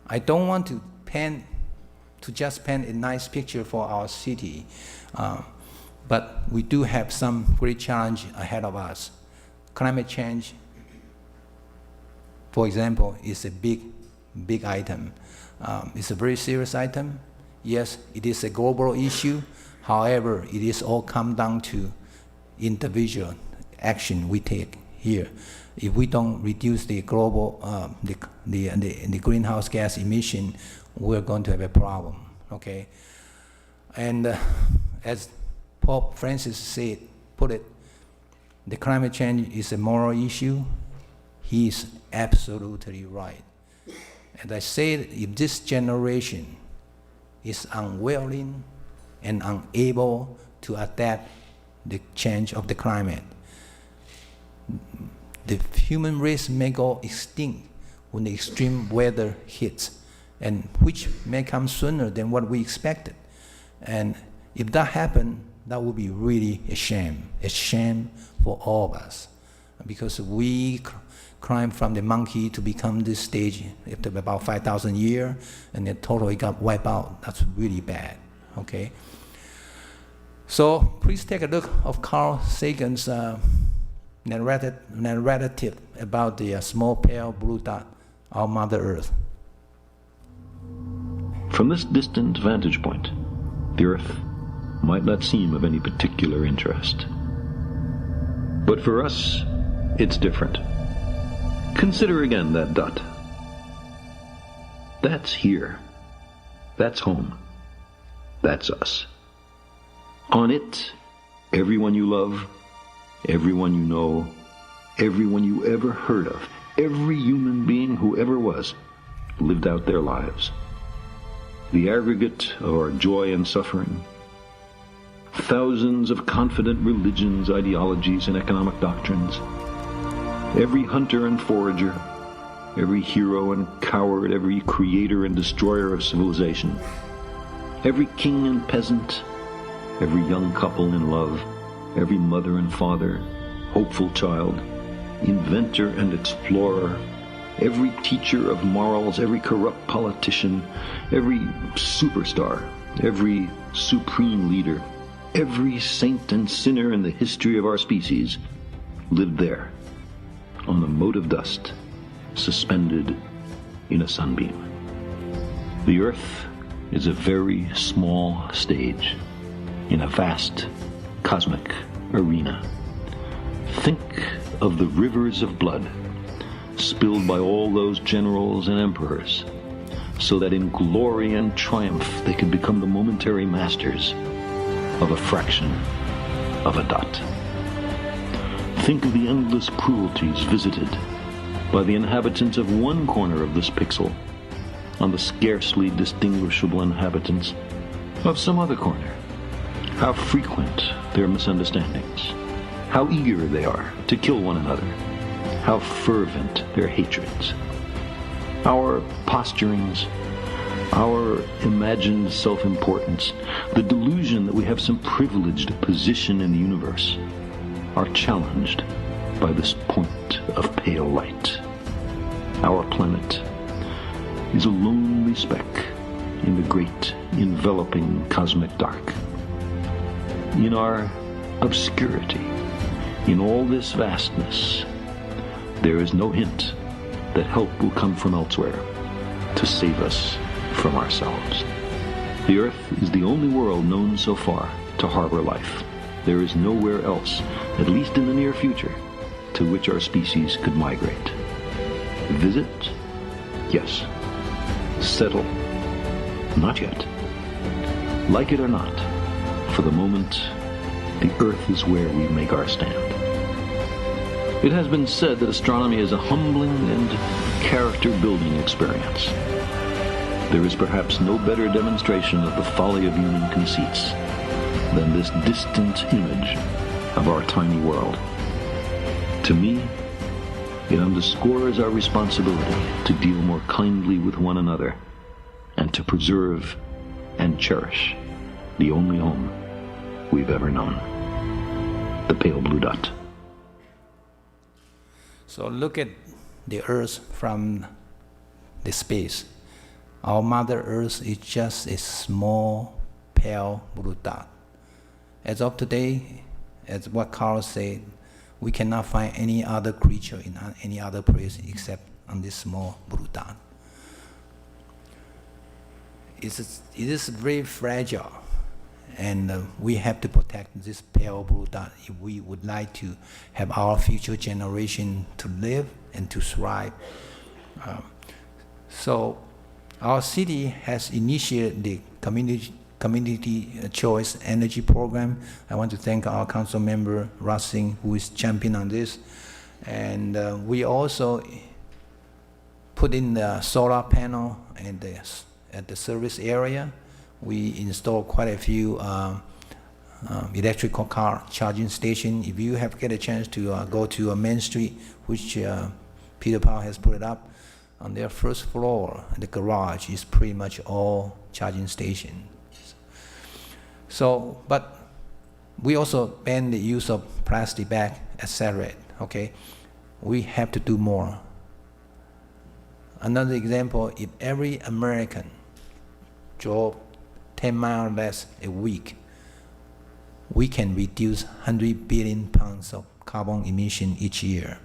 I don't want to just paint a nice picture for our city, but we do have some great challenge ahead of us. Climate change, for example, is a big item. It's a very serious item. Yes, it is a global issue. However, it is all come down to individual action we take here. If we don't reduce the global, the greenhouse gas emission, we're going to have a problem, okay? And as Pope Francis put it, the climate change is a moral issue. He is absolutely right. And I said, if this generation is unwilling and unable to adapt the change of the climate, the human race may go extinct when the extreme weather hits, and which may come sooner than what we expected. And if that happens, that would be really a shame for all of us, because we climbed from the monkey to become this stage after about 5,000 years, and it totally got wiped out. That's really bad, okay? So please take a look of Carl Sagan's narrative about the small pale blue dot, our Mother Earth. From this distant vantage point, the Earth might not seem of any particular interest. But for us, it's different. Consider again that dot. That's here. That's home. That's us. On it, everyone you love, everyone you know, everyone you ever heard of, every human being who ever was, lived out their lives. The aggregate of our joy and suffering, thousands of confident religions, ideologies, and economic doctrines, every hunter and forager, every hero and coward, every creator and destroyer of civilization, every king and peasant, every young couple in love, every mother and father, hopeful child, inventor and explorer, every teacher of morals, every corrupt politician, every superstar, every supreme leader, every saint and sinner in the history of our species lived there, on a mote of dust, suspended in a sunbeam. The Earth is a very small stage in a vast cosmic arena. Think of the rivers of blood spilled by all those generals and emperors, so that in glory and triumph they could become the momentary masters of a fraction of a dot. Think of the endless cruelties visited by the inhabitants of one corner of this pixel on the scarcely distinguishable inhabitants of some other corner. How frequent their misunderstandings, how eager they are to kill one another, how fervent their hatreds. Our posturings, our imagined self-importance, the delusion that we have some privileged position in the universe, are challenged by this point of pale light. Our planet is a lonely speck in the great enveloping cosmic dark. In our obscurity, in all this vastness, there is no hint that help will come from elsewhere to save us from ourselves. The Earth is the only world known so far to harbor life. There is nowhere else, at least in the near future, to which our species could migrate. Visit? Yes. Settle? Not yet. Like it or not, for the moment, the Earth is where we make our stand. It has been said that astronomy is a humbling and character-building experience. There is perhaps no better demonstration of the folly of human conceits than this distant image of our tiny world. To me, it underscores our responsibility to deal more kindly with one another and to preserve and cherish the only home we've ever known, the pale blue dot. So look at the Earth from the space. Our Mother Earth is just a small, pale blue dot. As of today, as what Carl said, we cannot find any other creature in any other place except on this small blue dot. It is very fragile, and we have to protect this pale blue dot if we would like to have our future generation to live and to thrive. So our city has initiated the community choice energy program. I want to thank our council member Racing, who is champion on this. And we also put in the solar panel at the service area. We installed quite a few electrical car charging stations. If you have get a chance to go to Main Street, which Peter Powell has put it up, on their first floor, the garage is pretty much all charging stations. So, but we also ban the use of plastic bag, etc. Okay, we have to do more. Another example: if every American drove 10 miles less a week, we can reduce 100 billion pounds of carbon emission each year.